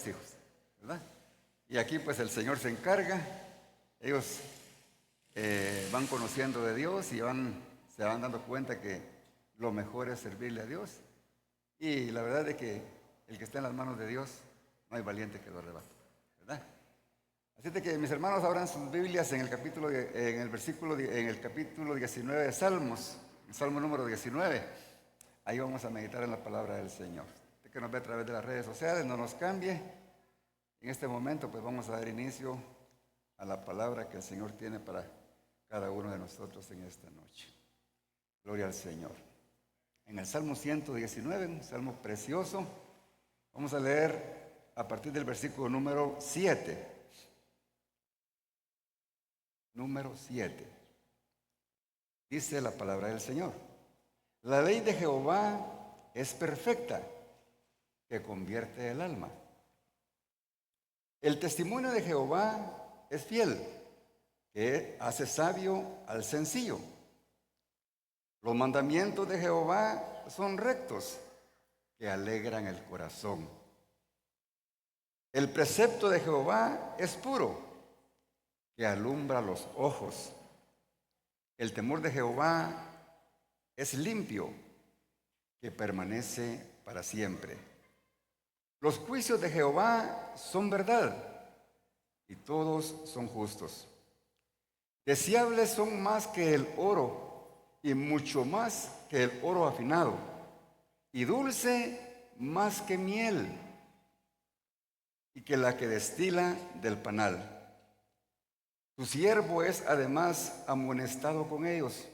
mis hijos, ¿verdad? Y aquí pues el Señor se encarga, ellos van conociendo de Dios y se van dando cuenta que lo mejor es servirle a Dios. Y la verdad es que el que está en las manos de Dios, no hay valiente que lo arrebate, ¿verdad? Así de que mis hermanos abran sus Biblias en el en el capítulo 19 de Salmos, el Salmo número 19. Ahí vamos a meditar en la palabra del Señor. Usted que nos ve a través de las redes sociales, no nos cambie. En este momento pues vamos a dar inicio a la palabra que el Señor tiene para cada uno de nosotros en esta noche. Gloria al Señor. En el Salmo 119, un salmo precioso, vamos a leer a partir del versículo número 7. Número 7. Dice la palabra del Señor: la ley de Jehová es perfecta, que convierte el alma. El testimonio de Jehová es fiel, que hace sabio al sencillo. Los mandamientos de Jehová son rectos, que alegran el corazón. El precepto de Jehová es puro, que alumbra los ojos. El temor de Jehová es limpio, que permanece para siempre. Los juicios de Jehová son verdad, y todos son justos. Deseables son más que el oro, y mucho más que el oro afinado, y dulce más que miel, y que la que destila del panal. Tu siervo es además amonestado con ellos.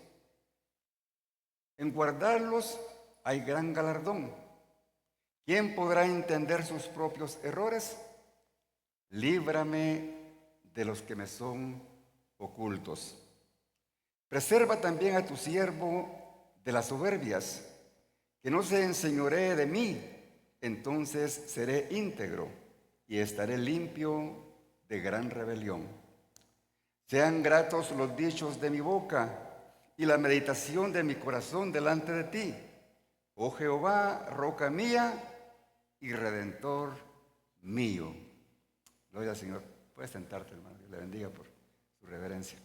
En guardarlos hay gran galardón. ¿Quién podrá entender sus propios errores? Líbrame de los que me son ocultos. Preserva también a tu siervo de las soberbias, que no se enseñoree de mí. Entonces seré íntegro y estaré limpio de gran rebelión. Sean gratos los dichos de mi boca y la meditación de mi corazón delante de ti, oh Jehová, roca mía y redentor mío. Gloria al Señor. Puedes sentarte, hermano. Dios le bendiga por su reverencia.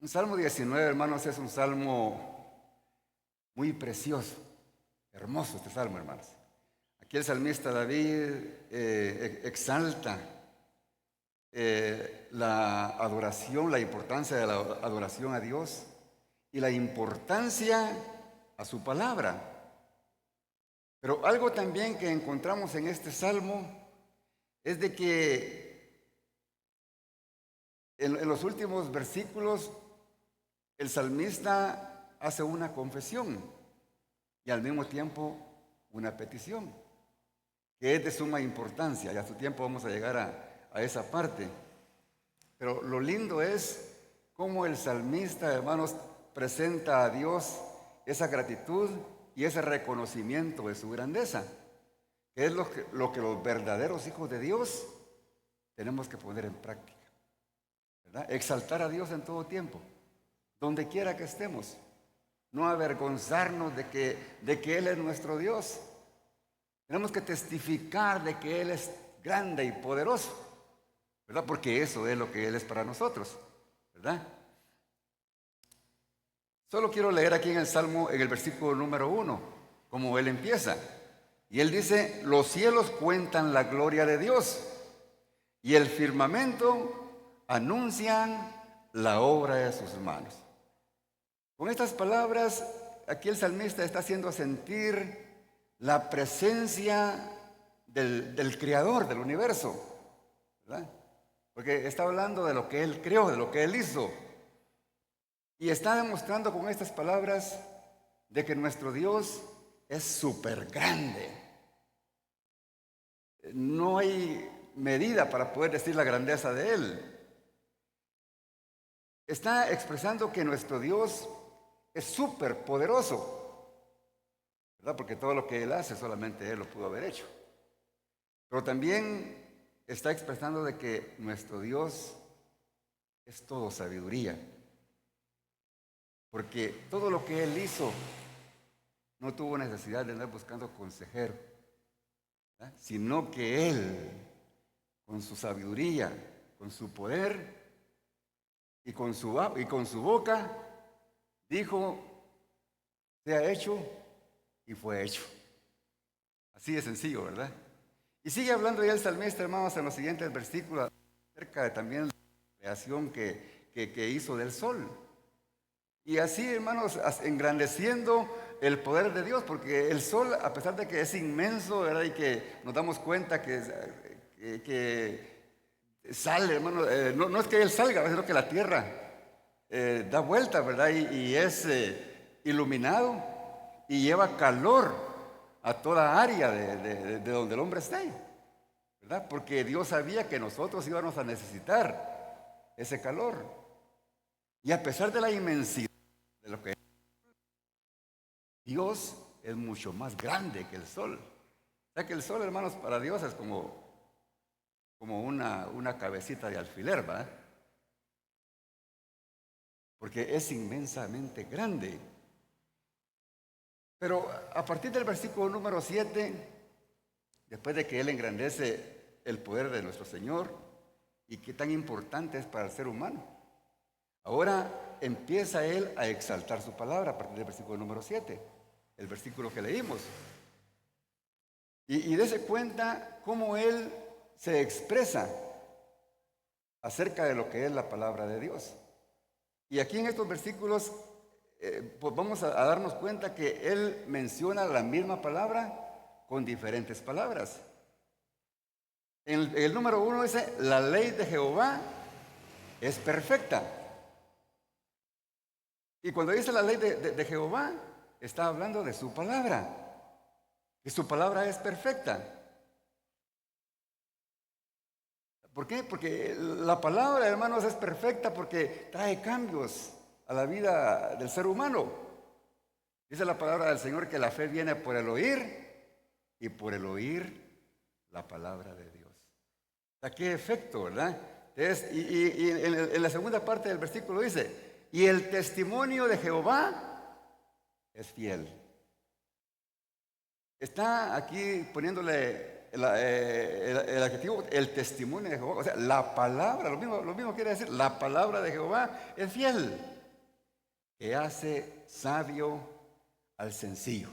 Un Salmo 19, hermanos, es un salmo muy precioso, hermoso este salmo, hermanos. Aquí el salmista David exalta la adoración, la importancia de la adoración a Dios y la importancia a su palabra. Pero algo también que encontramos en este salmo es de que en los últimos versículos el salmista hace una confesión y al mismo tiempo una petición, que es de suma importancia, y a su tiempo vamos a llegar a esa parte. Pero lo lindo es cómo el salmista, hermanos, presenta a Dios esa gratitud y ese reconocimiento de su grandeza, que es lo que los verdaderos hijos de Dios tenemos que poner en práctica, ¿verdad? Exaltar a Dios en todo tiempo, donde quiera que estemos, no avergonzarnos de que Él es nuestro Dios. Tenemos que testificar de que Él es grande y poderoso, ¿verdad? Porque eso es lo que Él es para nosotros, ¿verdad? Solo quiero leer aquí en el Salmo, en el versículo número 1, como Él empieza. Y Él dice: los cielos cuentan la gloria de Dios, y el firmamento anuncian la obra de sus manos. Con estas palabras, aquí el salmista está haciendo sentir la presencia del Creador del universo, ¿verdad? Porque está hablando de lo que Él creó, de lo que Él hizo. Y está demostrando con estas palabras de que nuestro Dios es súper grande. No hay medida para poder decir la grandeza de Él. Está expresando que nuestro Dios es súper poderoso, ¿verdad? Porque todo lo que Él hace solamente Él lo pudo haber hecho. Pero también está expresando de que nuestro Dios es todo sabiduría. Porque todo lo que Él hizo no tuvo necesidad de andar buscando consejero. ¿verdad? Sino que Él, con su sabiduría, con su poder y con su boca, dijo, sea hecho y fue hecho. Así de sencillo, ¿verdad? Y sigue hablando ya el salmista, hermanos, en los siguientes versículos, acerca de también la creación que hizo del sol. Y así, hermanos, engrandeciendo el poder de Dios, porque el sol, a pesar de que es inmenso, ¿verdad? Y que nos damos cuenta que sale, hermano, no es que Él salga, sino que la tierra da vuelta, ¿verdad? Y es iluminado y lleva calor a toda área de donde el hombre esté, ¿verdad? Porque Dios sabía que nosotros íbamos a necesitar ese calor. Y a pesar de la inmensidad de lo que Dios es mucho más grande que el sol. O sea que el sol, hermanos, para Dios es como una cabecita de alfiler, ¿verdad? Porque es inmensamente grande. Pero a partir del versículo número 7, después de que Él engrandece el poder de nuestro Señor y qué tan importante es para el ser humano, ahora empieza Él a exaltar su palabra a partir del versículo número 7, el versículo que leímos. Y dése cuenta cómo Él se expresa acerca de lo que es la palabra de Dios. Y aquí en estos versículos pues vamos a darnos cuenta que Él menciona la misma palabra con diferentes palabras. En el número 1 dice, la ley de Jehová es perfecta. Y cuando dice la ley de Jehová, está hablando de su palabra. Y su palabra es perfecta. ¿Por qué? Porque la palabra, hermanos, es perfecta porque trae cambios a la vida del ser humano. Dice la palabra del Señor que la fe viene por el oír y por el oír la palabra de Dios. ¿A qué efecto, verdad? Entonces, y en la segunda parte del versículo dice, y el testimonio de Jehová es fiel. Está aquí poniéndole el adjetivo, el testimonio de Jehová, o sea, la palabra, lo mismo quiere decir, la palabra de Jehová es fiel, que hace sabio al sencillo.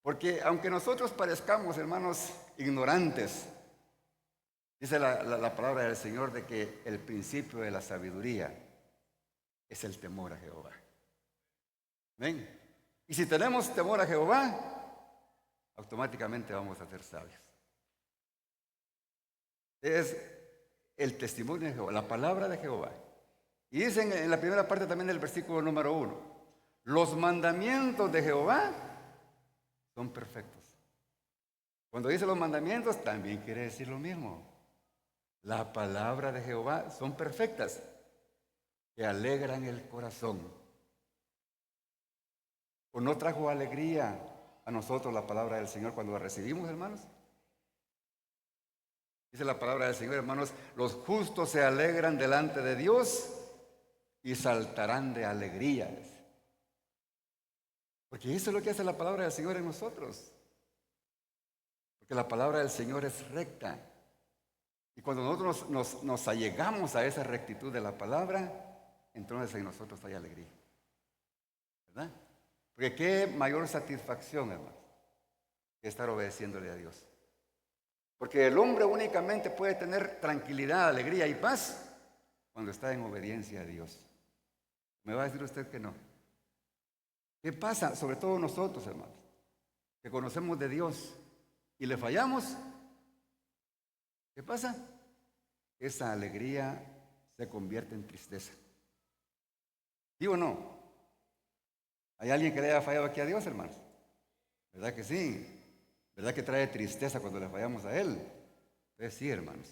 Porque aunque nosotros parezcamos, hermanos, ignorantes, dice la palabra del Señor de que el principio de la sabiduría es el temor a Jehová. ¿Ven? Y si tenemos temor a Jehová, automáticamente vamos a ser sabios. Es el testimonio de Jehová, la palabra de Jehová. Y dicen en la primera parte también del versículo número 1, los mandamientos de Jehová son perfectos. Cuando dice los mandamientos, también quiere decir lo mismo. La palabra de Jehová son perfectas, que alegran el corazón. ¿O no trajo alegría a nosotros la palabra del Señor cuando la recibimos, hermanos? Dice la palabra del Señor, hermanos, los justos se alegran delante de Dios y saltarán de alegría. Porque eso es lo que hace la palabra del Señor en nosotros. Porque la palabra del Señor es recta. Y cuando nosotros nos allegamos a esa rectitud de la palabra, entonces en nosotros hay alegría. ¿Verdad? Porque qué mayor satisfacción, hermano, que estar obedeciéndole a Dios. Porque el hombre únicamente puede tener tranquilidad, alegría y paz cuando está en obediencia a Dios. ¿Me va a decir usted que no? ¿Qué pasa? Sobre todo nosotros, hermanos, que conocemos de Dios y le fallamos. ¿Qué pasa? Esa alegría se convierte en tristeza. ¿Sí o no? ¿Hay alguien que le haya fallado aquí a Dios, hermanos? ¿Verdad que sí? ¿Verdad que trae tristeza cuando le fallamos a Él? Entonces sí, hermanos.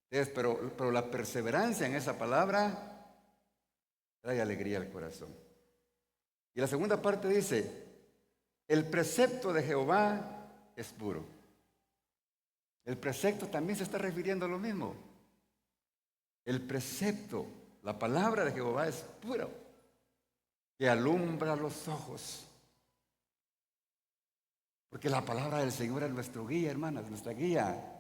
Entonces, pero la perseverancia en esa palabra trae alegría al corazón. Y la segunda parte dice, el precepto de Jehová es puro. El precepto también se está refiriendo a lo mismo. El precepto, la palabra de Jehová es puro, que alumbra los ojos. Porque la palabra del Señor es nuestro guía, hermanas, nuestra guía.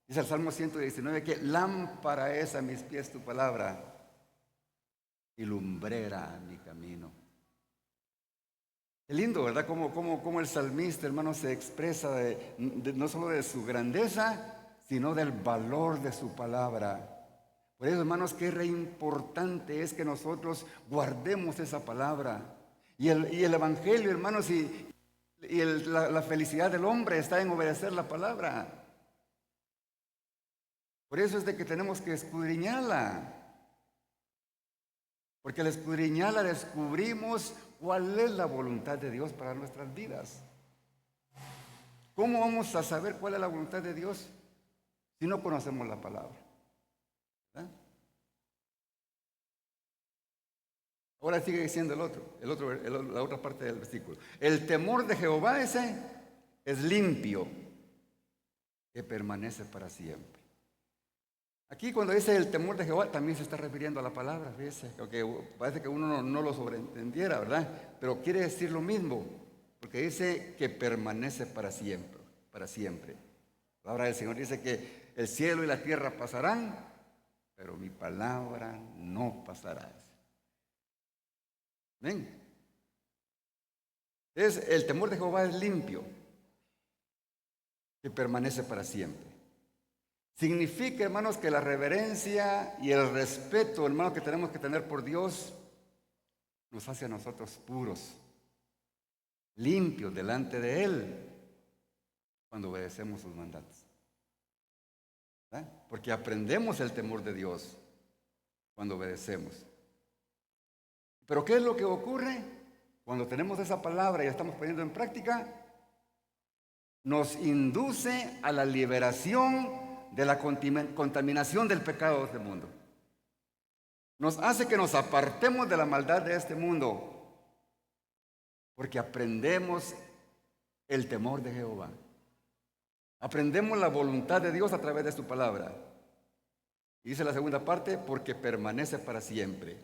Dice el Salmo 119 que lámpara es a mis pies tu palabra y lumbrera a mi camino. Qué lindo, ¿verdad? Como el salmista, hermano, se expresa no solo de su grandeza, sino del valor de su palabra. Por eso, hermanos, qué re importante es que nosotros guardemos esa palabra. Y el Evangelio, hermanos, la felicidad del hombre está en obedecer la palabra. Por eso es de que tenemos que escudriñarla. Porque al escudriñarla descubrimos cuál es la voluntad de Dios para nuestras vidas. ¿Cómo vamos a saber cuál es la voluntad de Dios si no conocemos la palabra? ¿Verdad? Ahora sigue diciendo la otra parte del versículo. El temor de Jehová ese es limpio, que permanece para siempre. Aquí cuando dice el temor de Jehová también se está refiriendo a la palabra, fíjese, aunque parece que uno no lo sobreentendiera, ¿verdad? Pero quiere decir lo mismo, porque dice que permanece para siempre, para siempre. La palabra del Señor dice que el cielo y la tierra pasarán, pero mi palabra no pasará. ¿Ven? Entonces, el temor de Jehová es limpio, que permanece para siempre. Significa, hermanos, que la reverencia y el respeto, hermanos, que tenemos que tener por Dios nos hace a nosotros puros, limpios delante de Él cuando obedecemos sus mandatos. ¿verdad? Porque aprendemos el temor de Dios cuando obedecemos. Pero ¿qué es lo que ocurre? Cuando tenemos esa palabra y la estamos poniendo en práctica, nos induce a la liberación de la contaminación del pecado de este mundo. Nos hace que nos apartemos de la maldad de este mundo, porque aprendemos el temor de Jehová. Aprendemos la voluntad de Dios a través de su palabra. Y dice la segunda parte, porque permanece para siempre.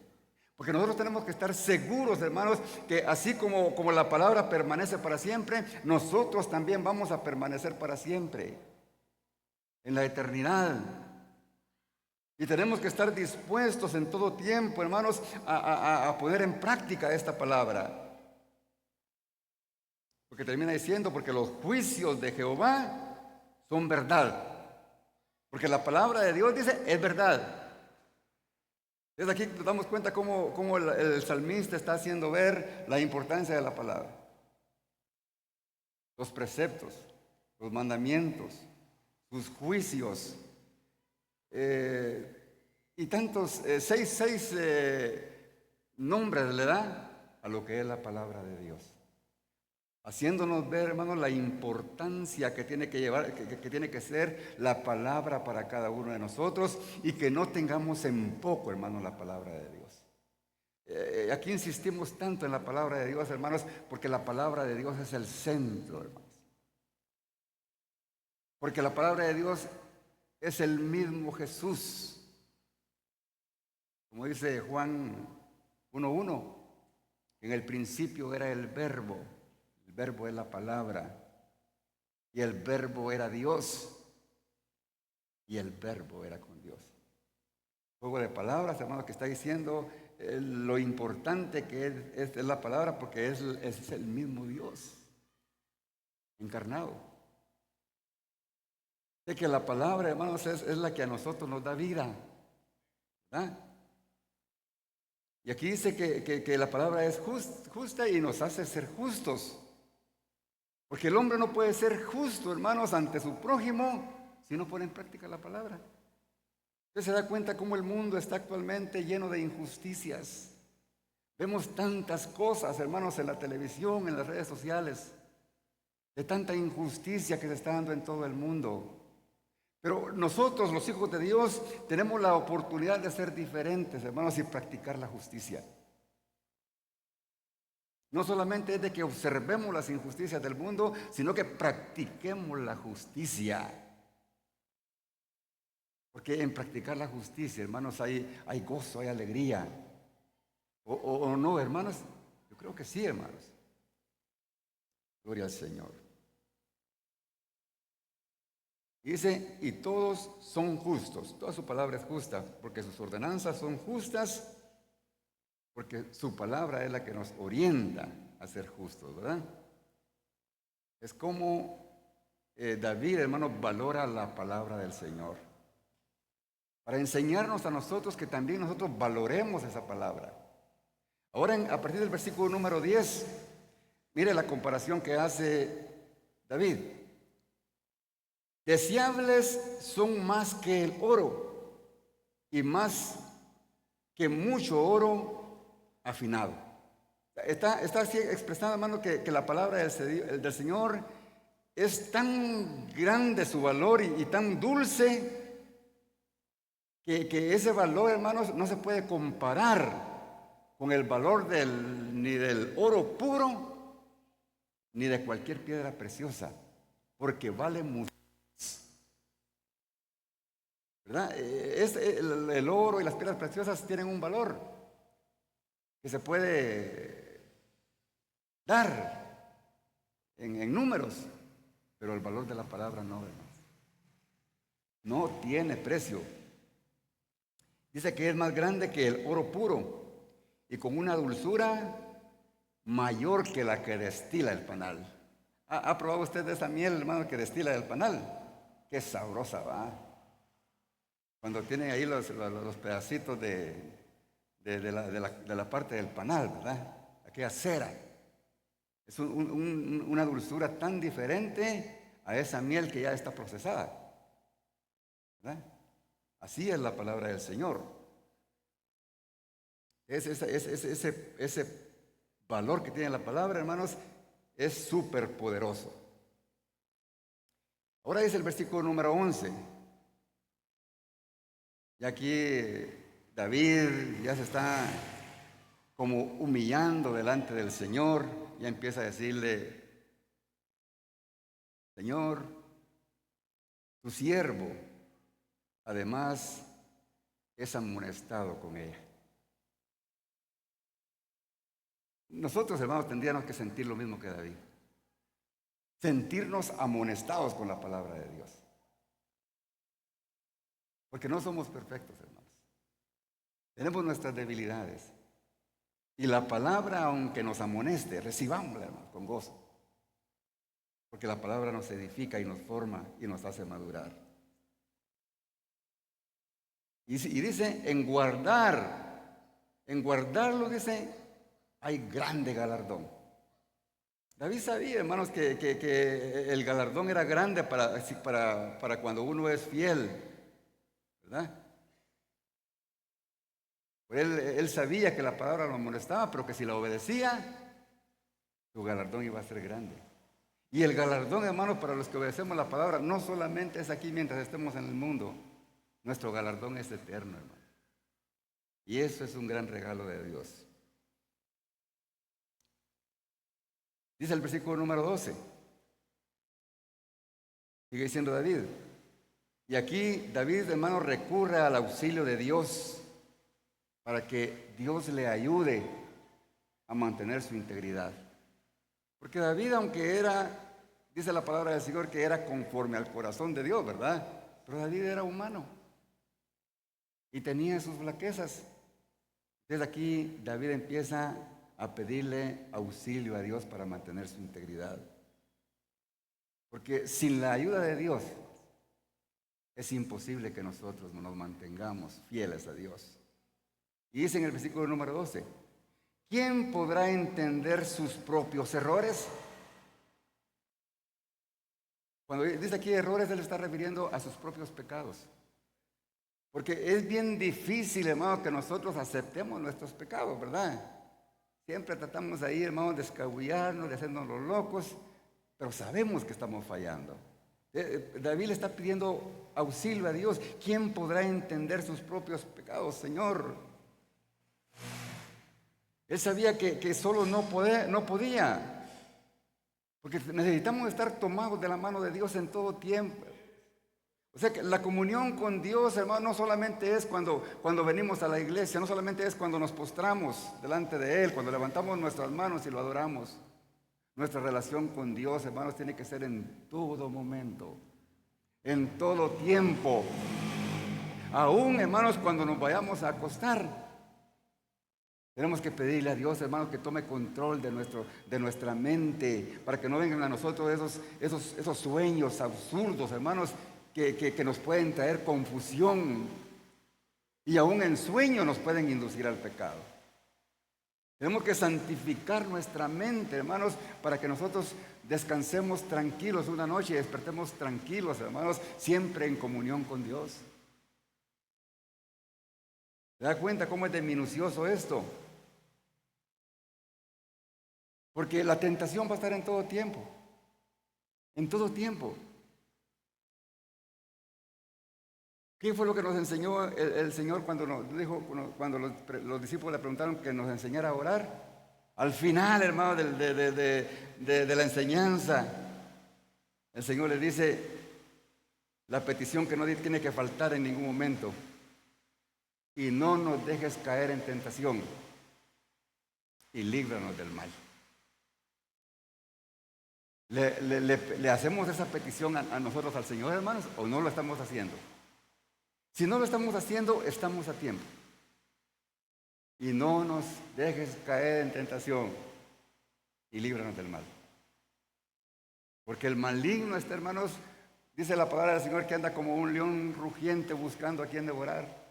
Porque nosotros tenemos que estar seguros, hermanos, que así como la palabra permanece para siempre, nosotros también vamos a permanecer para siempre, en la eternidad. Y tenemos que estar dispuestos en todo tiempo, hermanos, a poner en práctica esta palabra. Porque termina diciendo, porque los juicios de Jehová son verdad. Porque la palabra de Dios dice, es verdad. Desde aquí nos damos cuenta cómo el salmista está haciendo ver la importancia de la palabra. Los preceptos, los mandamientos, sus juicios, y tantos, seis nombres le da a lo que es la palabra de Dios. Haciéndonos ver, hermanos, la importancia que tiene que llevar, que tiene que ser la palabra para cada uno de nosotros y que no tengamos en poco, hermanos, la palabra de Dios. Aquí insistimos tanto en la palabra de Dios, hermanos, porque la palabra de Dios es el centro, hermanos. Porque la palabra de Dios es el mismo Jesús. Como dice Juan 1:1, en el principio era el verbo es la palabra, y el verbo era Dios, y el verbo era con Dios. Juego de palabras, hermanos, que está diciendo lo importante que es la palabra, porque es el mismo Dios encarnado. De que la palabra, hermanos, es la que a nosotros nos da vida, ¿verdad? Y aquí dice que la palabra es justa y nos hace ser justos. Porque el hombre no puede ser justo, hermanos, ante su prójimo si no pone en práctica la palabra. Usted se da cuenta cómo el mundo está actualmente lleno de injusticias. Vemos tantas cosas, hermanos, en la televisión, en las redes sociales, de tanta injusticia que se está dando en todo el mundo. Pero nosotros, los hijos de Dios, tenemos la oportunidad de ser diferentes, hermanos, y practicar la justicia. No solamente es de que observemos las injusticias del mundo, sino que practiquemos la justicia. Porque en practicar la justicia, hermanos, hay gozo, hay alegría. ¿O no, hermanos? Yo creo que sí, hermanos. Gloria al Señor. Y dice, y todos son justos. Toda su palabra es justa, porque sus ordenanzas son justas, porque su palabra es la que nos orienta a ser justos, ¿verdad? Es como David, hermano, valora la palabra del Señor, para enseñarnos a nosotros que también nosotros valoremos esa palabra. Ahora, a partir del versículo número 10, mire la comparación que hace David. Deseables son más que el oro y más que mucho oro afinado. Está así expresado, hermano, que la palabra del Señor es tan grande su valor y tan dulce que ese valor, hermanos, no se puede comparar con el valor ni del oro puro ni de cualquier piedra preciosa, porque vale mucho. ¿Verdad? El oro y las piedras preciosas tienen un valor que se puede dar en números, pero el valor de la palabra no, hermanos. No tiene precio. Dice que es más grande que el oro puro y con una dulzura mayor que la que destila el panal. ¿Ha probado usted de esa miel, hermano, que destila el panal? Qué sabrosa va. Cuando tienen ahí los pedacitos de la parte del panal, ¿verdad? Aquella cera. Es una dulzura tan diferente a esa miel que ya está procesada, ¿verdad? Así es la palabra del Señor. Ese valor que tiene la palabra, hermanos, es súper poderoso. Ahora dice el versículo número 11. Y aquí David ya se está como humillando delante del Señor. Ya empieza a decirle: Señor, tu siervo además es amonestado con ella. Nosotros, hermanos, tendríamos que sentir lo mismo que David. Sentirnos amonestados con la palabra de Dios. Porque no somos perfectos, hermanos. Tenemos nuestras debilidades. Y la palabra, aunque nos amoneste, recibámosla, hermanos, con gozo. Porque la palabra nos edifica y nos forma y nos hace madurar. Y dice, en guardarlo, dice, hay grande galardón. David sabía, hermanos, que el galardón era grande para cuando uno es fiel, ¿verdad? Él sabía que la palabra lo amonestaba, pero que si la obedecía, su galardón iba a ser grande. Y el galardón, hermanos, para los que obedecemos la palabra, no solamente es aquí mientras estemos en el mundo. Nuestro galardón es eterno, hermano. Y eso es un gran regalo de Dios. Dice el versículo número 12. Sigue diciendo David. Y aquí David, hermano, recurre al auxilio de Dios para que Dios le ayude a mantener su integridad. Porque David, aunque dice la palabra del Señor, que era conforme al corazón de Dios, ¿verdad? Pero David era humano y tenía sus flaquezas. Entonces aquí David empieza a pedirle auxilio a Dios para mantener su integridad. Porque sin la ayuda de Dios es imposible que nosotros nos mantengamos fieles a Dios. Y dice en el versículo número 12, ¿quién podrá entender sus propios errores? Cuando dice aquí errores, él está refiriendo a sus propios pecados. Porque es bien difícil, hermano, que nosotros aceptemos nuestros pecados, ¿verdad? Siempre tratamos ahí, hermano, de escabullarnos, de hacernos los locos, pero sabemos que estamos fallando. David le está pidiendo auxilio a Dios. ¿Quién podrá entender sus propios pecados, Señor? Él sabía que solo no podía, porque necesitamos estar tomados de la mano de Dios en todo tiempo. O sea que la comunión con Dios, hermano, no solamente es cuando venimos a la iglesia, no solamente es cuando nos postramos delante de Él, cuando levantamos nuestras manos y lo adoramos. Nuestra relación con Dios, hermanos, tiene que ser en todo momento. en todo tiempo. Aún, hermanos, cuando nos vayamos a acostar, tenemos que pedirle a Dios, hermanos, que tome control de nuestra mente, para que no vengan a nosotros esos sueños absurdos, hermanos, que nos pueden traer confusión. Y aún en sueño nos pueden inducir al pecado. Tenemos que santificar nuestra mente, hermanos, para que nosotros descansemos tranquilos una noche y despertemos tranquilos, hermanos, siempre en comunión con Dios. ¿Se da cuenta cómo es de minucioso esto? Porque la tentación va a estar en todo tiempo. En todo tiempo. ¿Qué fue lo que nos enseñó el Señor cuando nos dijo, cuando los discípulos le preguntaron que nos enseñara a orar? Al final, hermano, de la enseñanza, el Señor le dice la petición que no tiene que faltar en ningún momento. Y no nos dejes caer en tentación y líbranos del mal. ¿Le hacemos esa petición a nosotros al Señor, hermanos, o no lo estamos haciendo? Si no lo estamos haciendo, estamos a tiempo. Y no nos dejes caer en tentación y líbranos del mal. Porque el maligno, hermanos, dice la palabra del Señor, que anda como un león rugiente buscando a quien devorar.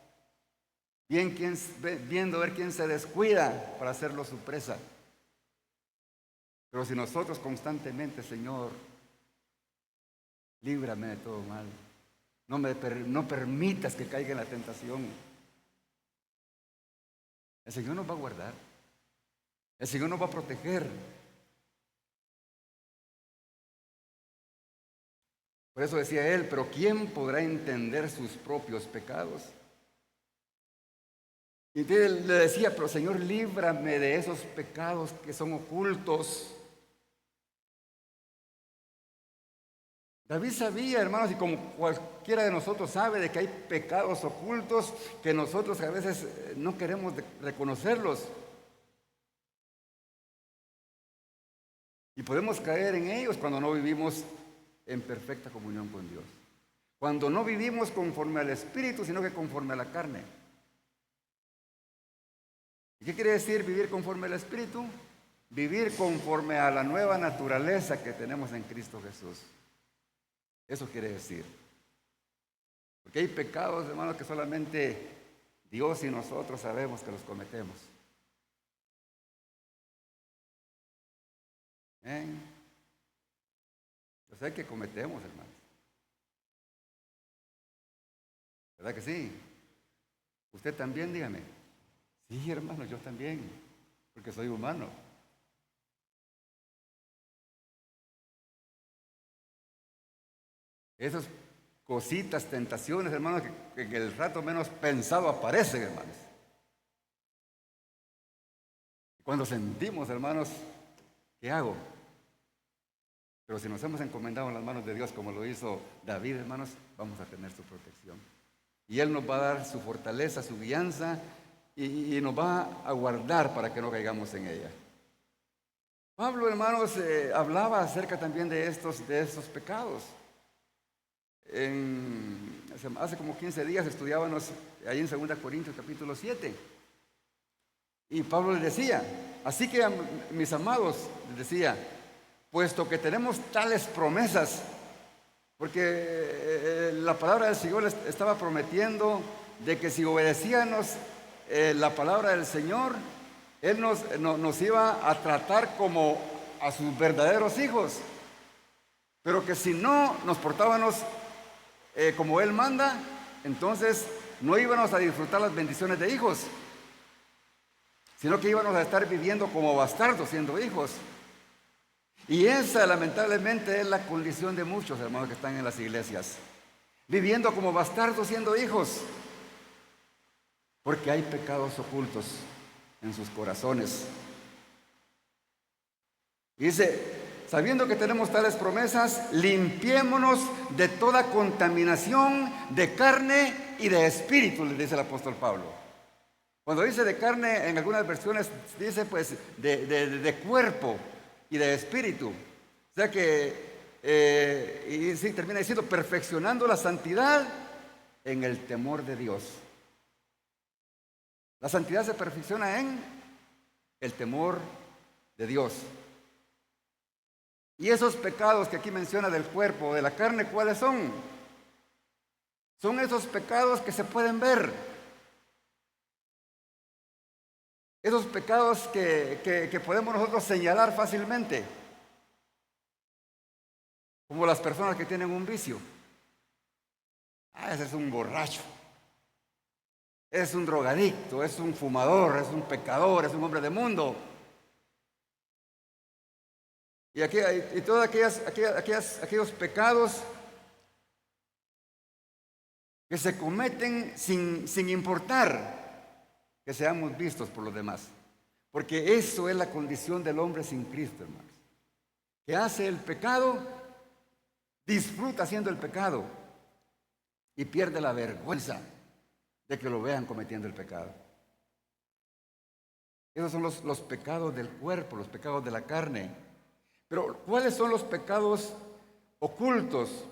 Viendo ver quién se descuida para hacerlo su presa. Pero si nosotros constantemente, Señor, líbrame de todo mal. No permitas que caiga en la tentación. El Señor nos va a guardar. El Señor nos va a proteger. Por eso decía él, pero ¿quién podrá entender sus propios pecados? Y entonces le decía, pero Señor, líbrame de esos pecados que son ocultos. David sabía, hermanos, y como cualquiera de nosotros sabe, de que hay pecados ocultos que nosotros a veces no queremos reconocerlos. Y podemos caer en ellos cuando no vivimos en perfecta comunión con Dios. Cuando no vivimos conforme al Espíritu, sino que conforme a la carne. ¿Y qué quiere decir vivir conforme al Espíritu? Vivir conforme a la nueva naturaleza que tenemos en Cristo Jesús. Eso quiere decir. Porque hay pecados, hermanos, que solamente Dios y nosotros sabemos que los cometemos. Yo sé que cometemos, hermanos. ¿Verdad que sí? Usted también, dígame. Sí, hermano, yo también, porque soy humano. Esas cositas, tentaciones, hermanos, que en el rato menos pensado aparecen, hermanos. Cuando sentimos, hermanos, ¿qué hago? Pero si nos hemos encomendado en las manos de Dios, como lo hizo David, hermanos, vamos a tener su protección. Y Él nos va a dar su fortaleza, su guianza, y nos va a guardar para que no caigamos en ella. Pablo, hermanos, hablaba acerca también de estos pecados. Hace como 15 días estudiábamos ahí en 2 Corintios capítulo 7. Y Pablo les decía, así que mis amados, les decía, puesto que tenemos tales promesas, porque la palabra del Señor les estaba prometiendo de que si obedecíamos la palabra del Señor, Él nos iba a tratar como a sus verdaderos hijos, pero que si no nos portábamos como Él manda, entonces no íbamos a disfrutar las bendiciones de hijos, sino que íbamos a estar viviendo como bastardos siendo hijos. Y esa lamentablemente es la condición de muchos hermanos que están en las iglesias, viviendo como bastardos siendo hijos, porque hay pecados ocultos en sus corazones. Dice, sabiendo que tenemos tales promesas, limpiémonos de toda contaminación de carne y de espíritu, le dice el apóstol Pablo. Cuando dice de carne, en algunas versiones dice pues de cuerpo y de espíritu. O sea que y sí, termina diciendo, perfeccionando la santidad en el temor de Dios. La santidad se perfecciona en el temor de Dios. Y esos pecados que aquí menciona del cuerpo, de la carne, ¿cuáles son? Son esos pecados que se pueden ver. Esos pecados que podemos nosotros señalar fácilmente. Como las personas que tienen un vicio. Ese es un borracho. Es un drogadicto, es un fumador, es un pecador, es un hombre de mundo. Y, aquí, y todos aquellos pecados que se cometen sin importar que seamos vistos por los demás. Porque eso es la condición del hombre sin Cristo, hermanos. Que hace el pecado, disfruta haciendo el pecado y pierde la vergüenza de que lo vean cometiendo el pecado. Esos son los pecados del cuerpo, los pecados de la carne. Pero ¿cuáles son los pecados ocultos?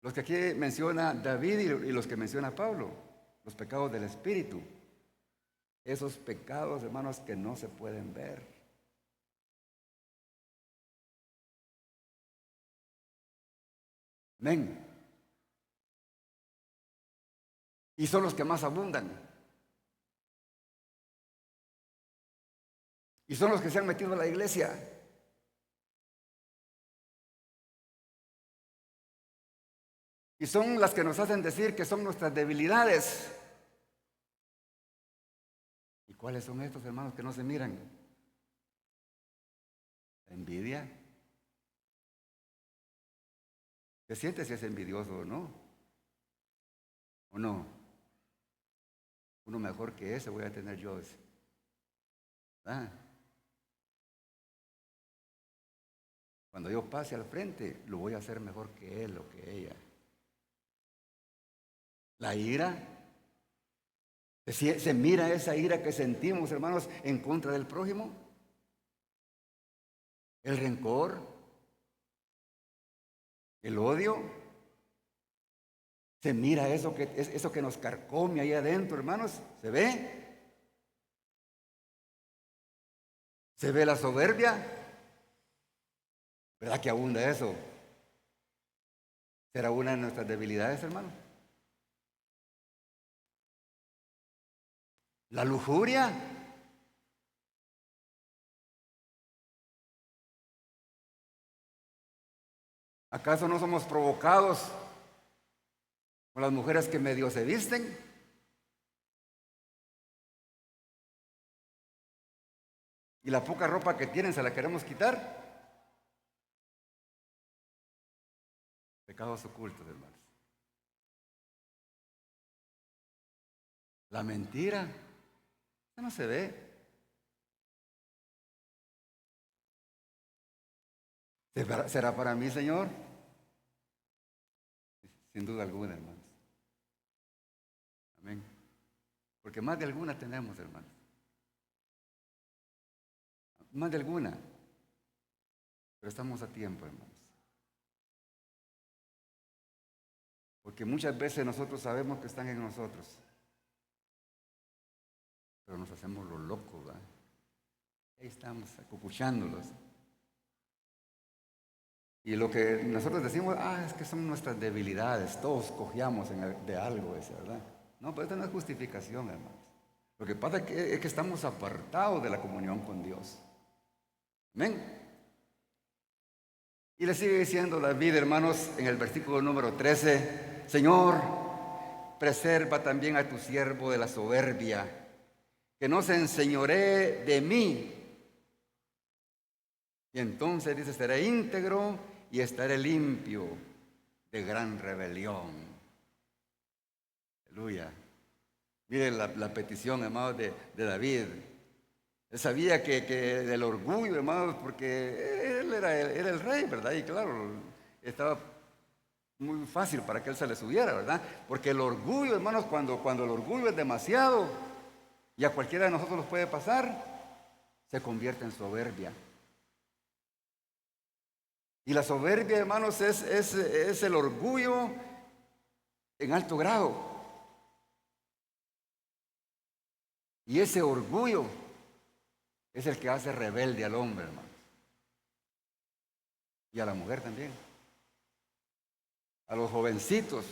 Los que aquí menciona David y los que menciona Pablo. Los pecados del espíritu. Esos pecados, hermanos, que no se pueden ver. Amén. Y son los que más abundan. Y son los que se han metido a la iglesia. Y son las que nos hacen decir que son nuestras debilidades. ¿Y cuáles son estos, hermanos, que no se miran? La envidia. ¿Se siente si es envidioso o no? ¿O no? Uno mejor que ese voy a tener yo. ¿Ah? Cuando yo pase al frente, lo voy a hacer mejor que él o que ella. La ira. ¿Se mira esa ira que sentimos, hermanos, en contra del prójimo? El rencor, el odio. ¿Se mira eso que nos carcome ahí adentro, hermanos? ¿Se ve? ¿Se ve la soberbia? ¿Verdad que abunda eso? ¿Será una de nuestras debilidades, hermano? ¿La lujuria? ¿Acaso no somos provocados con las mujeres que medio se visten? Y la poca ropa que tienen se la queremos quitar. Pecados ocultos, hermanos. La mentira, eso no se ve. ¿Será para mí, Señor? Sin duda alguna, hermanos. Amén. Porque más de alguna tenemos, hermanos. Más de alguna. Pero estamos a tiempo, hermanos. Porque muchas veces nosotros sabemos que están en nosotros. Pero nos hacemos los locos, ¿verdad? Ahí estamos, acucuchándolos. Y lo que nosotros decimos, es que son nuestras debilidades, todos cojeamos de algo ese, ¿verdad? No, pero esta no es justificación, hermanos. Lo que pasa es que estamos apartados de la comunión con Dios. Amén. Y le sigue diciendo David, hermanos, en el versículo número 13, Señor, preserva también a tu siervo de la soberbia, que no se enseñoree de mí. Y entonces dice, seré íntegro y estaré limpio de gran rebelión. Aleluya. Miren la petición, hermanos, de David. Él sabía que del orgullo, hermanos, porque él era el rey, ¿verdad? Y claro, estaba muy fácil para que él se le subiera, ¿verdad? Porque el orgullo, hermanos, cuando el orgullo es demasiado, y a cualquiera de nosotros nos puede pasar, se convierte en soberbia. Y la soberbia, hermanos, es el orgullo en alto grado. Y ese orgullo es el que hace rebelde al hombre, hermanos. Y a la mujer también. A los jovencitos.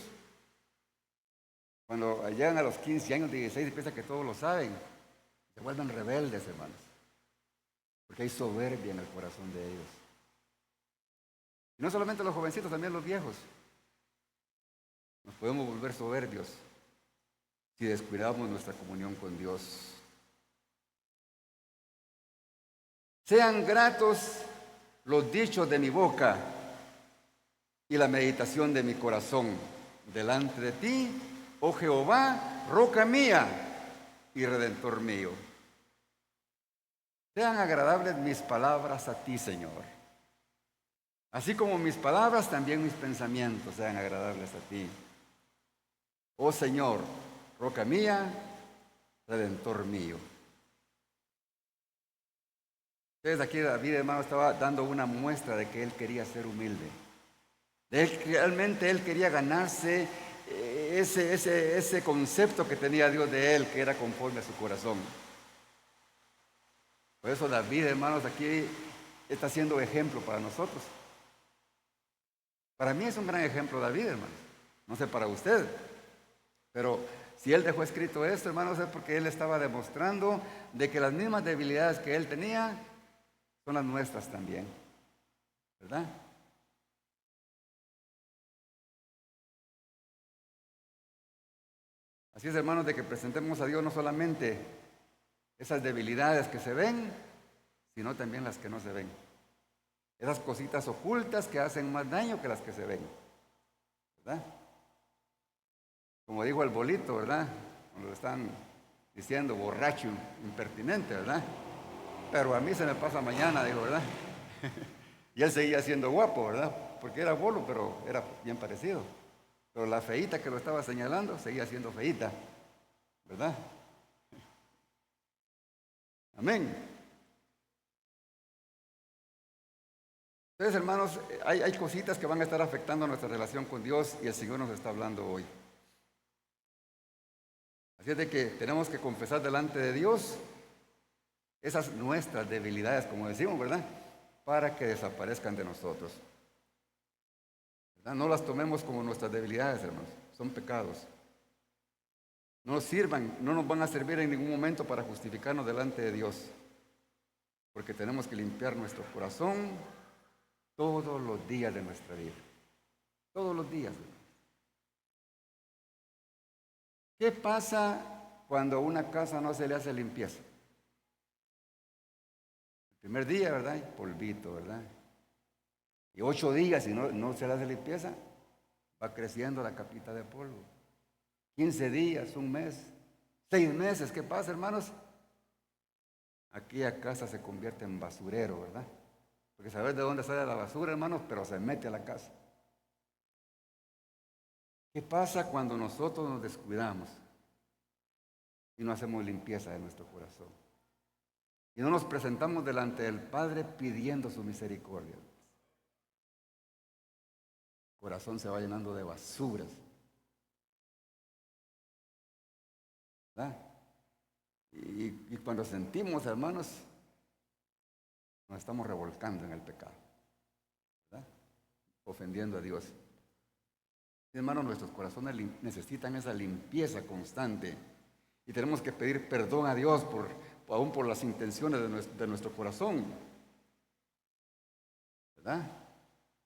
Cuando llegan a los 15 años, 16, y piensan que todos lo saben. Se vuelven rebeldes, hermanos. Porque hay soberbia en el corazón de ellos. Y no solamente los jovencitos, también los viejos. Nos podemos volver soberbios si descuidamos nuestra comunión con Dios. Sean gratos los dichos de mi boca y la meditación de mi corazón delante de ti, oh Jehová, roca mía y redentor mío. Sean agradables mis palabras a ti, Señor. Así como mis palabras, también mis pensamientos sean agradables a ti. Oh Señor, roca mía, redentor mío. Entonces aquí David, hermano, estaba dando una muestra de que él quería ser humilde. Realmente él quería ganarse ese concepto que tenía Dios de él, que era conforme a su corazón. Por eso David, hermanos, aquí está siendo ejemplo para nosotros. Para mí es un gran ejemplo David, hermanos. No sé para usted, pero si él dejó escrito esto, hermanos, es porque él estaba demostrando de que las mismas debilidades que él tenía son las nuestras también, ¿verdad? Así es, hermanos, de que presentemos a Dios no solamente esas debilidades que se ven, sino también las que no se ven. Esas cositas ocultas que hacen más daño que las que se ven, ¿verdad? Como dijo el bolito, ¿verdad? Cuando lo están diciendo borracho, impertinente, ¿verdad? Pero a mí se me pasa mañana, dijo, ¿verdad? Y él seguía siendo guapo, ¿verdad? Porque era bolo, pero era bien parecido. Pero la feíta que lo estaba señalando seguía siendo feíta, ¿verdad? Amén. Entonces, hermanos, hay cositas que van a estar afectando nuestra relación con Dios y el Señor nos está hablando hoy. Así es de que tenemos que confesar delante de Dios esas nuestras debilidades, como decimos, ¿verdad? Para que desaparezcan de nosotros. ¿Verdad? No las tomemos como nuestras debilidades, hermanos. Son pecados. No nos sirvan, no nos van a servir en ningún momento para justificarnos delante de Dios. Porque tenemos que limpiar nuestro corazón todos los días de nuestra vida. Todos los días, hermanos. ¿Qué pasa cuando a una casa no se le hace limpieza? El primer día, ¿verdad? Hay polvito, ¿verdad? Y 8 días, si no se le hace limpieza, va creciendo la capita de polvo. 15 días, un mes, 6 meses, ¿qué pasa, hermanos? Aquella casa se convierte en basurero, ¿verdad? Porque sabes de dónde sale la basura, hermanos, pero se mete a la casa. ¿Qué pasa cuando nosotros nos descuidamos y no hacemos limpieza de nuestro corazón? Y no nos presentamos delante del Padre pidiendo su misericordia. El corazón se va llenando de basuras, ¿verdad? Y cuando sentimos, hermanos, nos estamos revolcando en el pecado, ¿verdad? Ofendiendo a Dios. Hermanos, nuestros corazones necesitan esa limpieza constante y tenemos que pedir perdón a Dios aún por las intenciones de nuestro corazón, ¿verdad?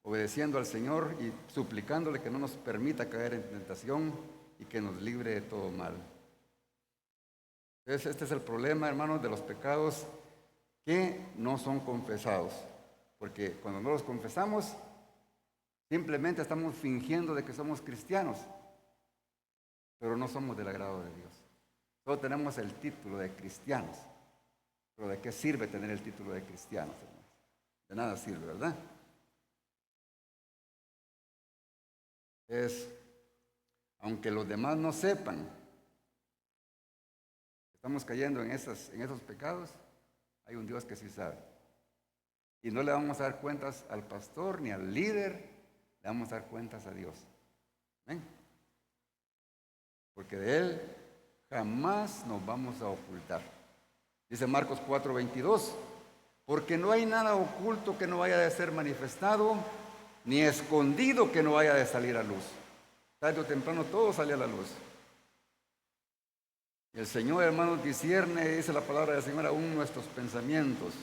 Obedeciendo al Señor y suplicándole que no nos permita caer en tentación y que nos libre de todo mal. Entonces, este es el problema, hermanos, de los pecados que no son confesados, porque cuando no los confesamos, simplemente estamos fingiendo de que somos cristianos, pero no somos del agrado de Dios. Solo tenemos el título de cristianos, pero ¿de qué sirve tener el título de cristianos, hermanos? De nada sirve, ¿verdad? Aunque los demás no sepan, estamos cayendo en esos pecados, hay un Dios que sí sabe. Y no le vamos a dar cuentas al pastor ni al líder, le vamos a dar cuentas a Dios. ¿Ven? Porque de Él jamás nos vamos a ocultar. Dice Marcos 4:22, porque no hay nada oculto que no vaya de ser manifestado, ni escondido que no vaya de salir a luz. Tarde o temprano todo sale a la luz. Y el Señor, hermanos, discierne, dice la palabra del Señor, aún nuestros pensamientos.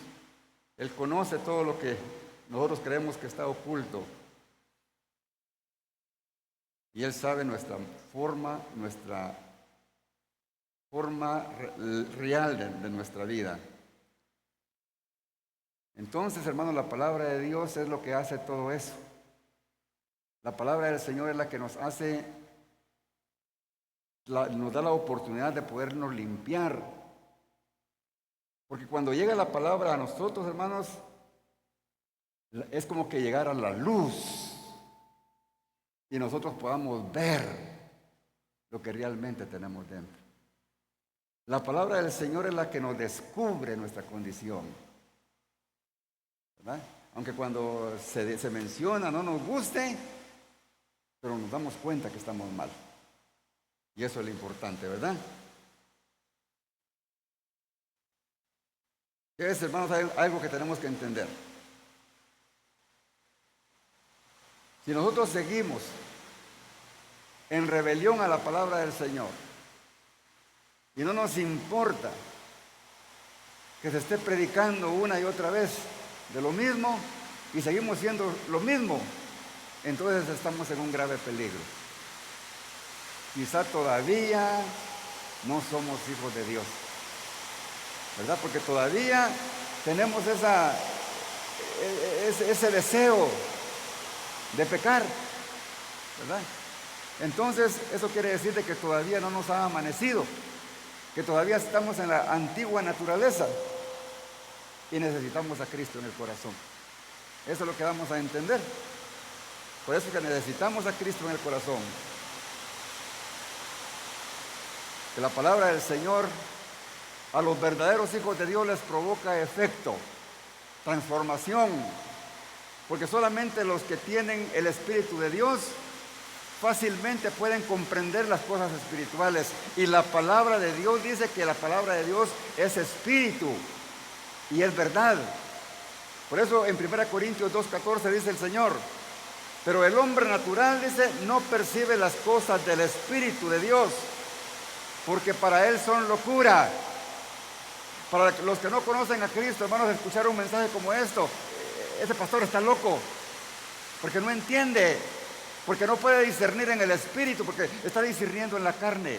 Él conoce todo lo que nosotros creemos que está oculto. Y Él sabe nuestra forma real de nuestra vida. Entonces, hermanos, la palabra de Dios es lo que hace todo eso. La palabra del Señor es la que nos hace, nos da la oportunidad de podernos limpiar. Porque cuando llega la palabra a nosotros, hermanos, es como que llegara la luz y nosotros podamos ver lo que realmente tenemos dentro. La palabra del Señor es la que nos descubre nuestra condición, ¿verdad? Aunque cuando se menciona no nos guste, pero nos damos cuenta que estamos mal. Y eso es lo importante, ¿verdad? Es, hermanos, algo que tenemos que entender. Si nosotros seguimos en rebelión a la palabra del Señor y no nos importa que se esté predicando una y otra vez de lo mismo y seguimos siendo lo mismo, entonces estamos en un grave peligro. Quizá todavía no somos hijos de Dios, ¿verdad? Porque todavía tenemos ese deseo de pecar, ¿verdad? Entonces, eso quiere decir de que todavía no nos ha amanecido, que todavía estamos en la antigua naturaleza y necesitamos a Cristo en el corazón. Eso es lo que vamos a entender. Por eso que necesitamos a Cristo en el corazón. Que la palabra del Señor a los verdaderos hijos de Dios les provoca efecto, transformación, porque solamente los que tienen el Espíritu de Dios fácilmente pueden comprender las cosas espirituales. Y la palabra de Dios dice que la palabra de Dios es espíritu y es verdad. Por eso en 1 Corintios 2:14 dice el Señor, pero el hombre natural, dice, no percibe las cosas del Espíritu de Dios, porque para él son locura. Para los que no conocen a Cristo, hermanos, escuchar un mensaje como esto, ese pastor está loco, porque no entiende, porque no puede discernir en el Espíritu, porque está discerniendo en la carne,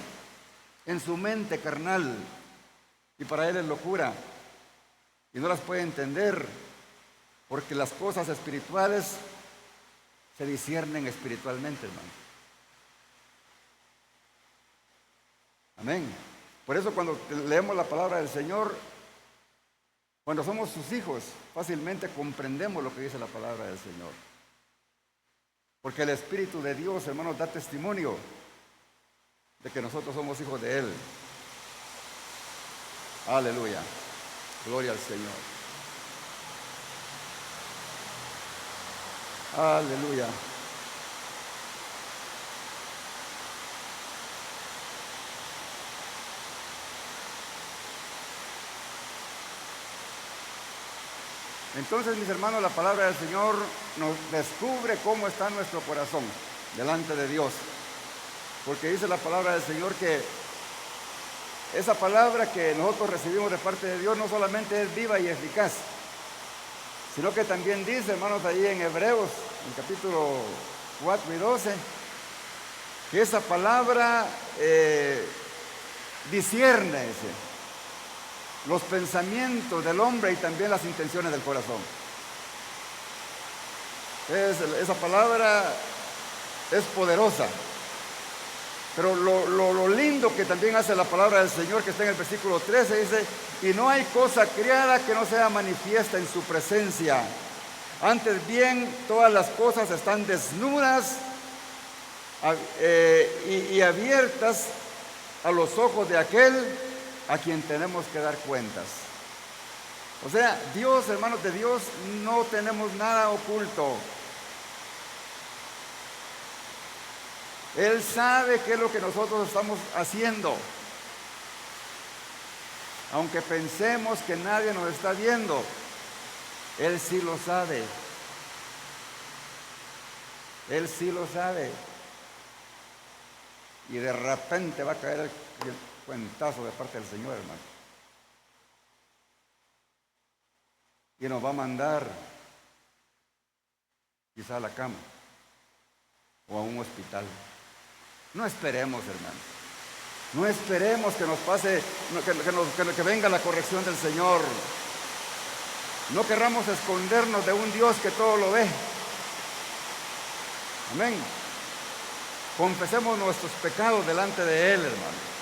en su mente carnal, y para él es locura, y no las puede entender, porque las cosas espirituales se disciernen espiritualmente, hermano. Amén. Por eso cuando leemos la palabra del Señor, cuando somos sus hijos, fácilmente comprendemos lo que dice la palabra del Señor. Porque el Espíritu de Dios, hermanos, da testimonio de que nosotros somos hijos de Él. Aleluya. Gloria al Señor. Aleluya. Entonces, mis hermanos, la palabra del Señor nos descubre cómo está nuestro corazón delante de Dios. Porque dice la palabra del Señor que esa palabra que nosotros recibimos de parte de Dios no solamente es viva y eficaz, sino que también dice, hermanos, ahí en Hebreos, en capítulo 4 y 12, que esa palabra discierne, dice, los pensamientos del hombre y también las intenciones del corazón. Esa palabra es poderosa. Pero lo lindo que también hace la palabra del Señor, que está en el versículo 13, dice, y no hay cosa criada que no sea manifiesta en su presencia. Antes bien, todas las cosas están desnudas y abiertas a los ojos de aquel a quien tenemos que dar cuentas. O sea, Dios, hermanos, de Dios no tenemos nada oculto. Él sabe qué es lo que nosotros estamos haciendo. Aunque pensemos que nadie nos está viendo, Él sí lo sabe. Él sí lo sabe. Y de repente va a caer el cuentazo de parte del Señor, hermano. Y nos va a mandar quizá a la cama o a un hospital. No esperemos, hermano. No esperemos que nos pase, que venga la corrección del Señor. No querramos escondernos de un Dios que todo lo ve. Amén. Confesemos nuestros pecados delante de Él, hermano.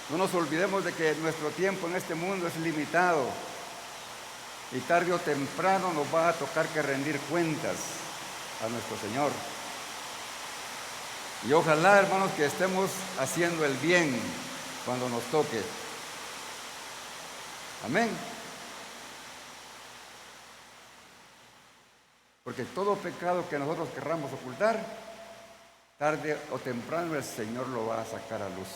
No nos olvidemos de que nuestro tiempo en este mundo es limitado. Y tarde o temprano nos va a tocar que rendir cuentas a nuestro Señor. Y ojalá, hermanos, que estemos haciendo el bien cuando nos toque. Amén. Porque todo pecado que nosotros querramos ocultar, tarde o temprano el Señor lo va a sacar a luz.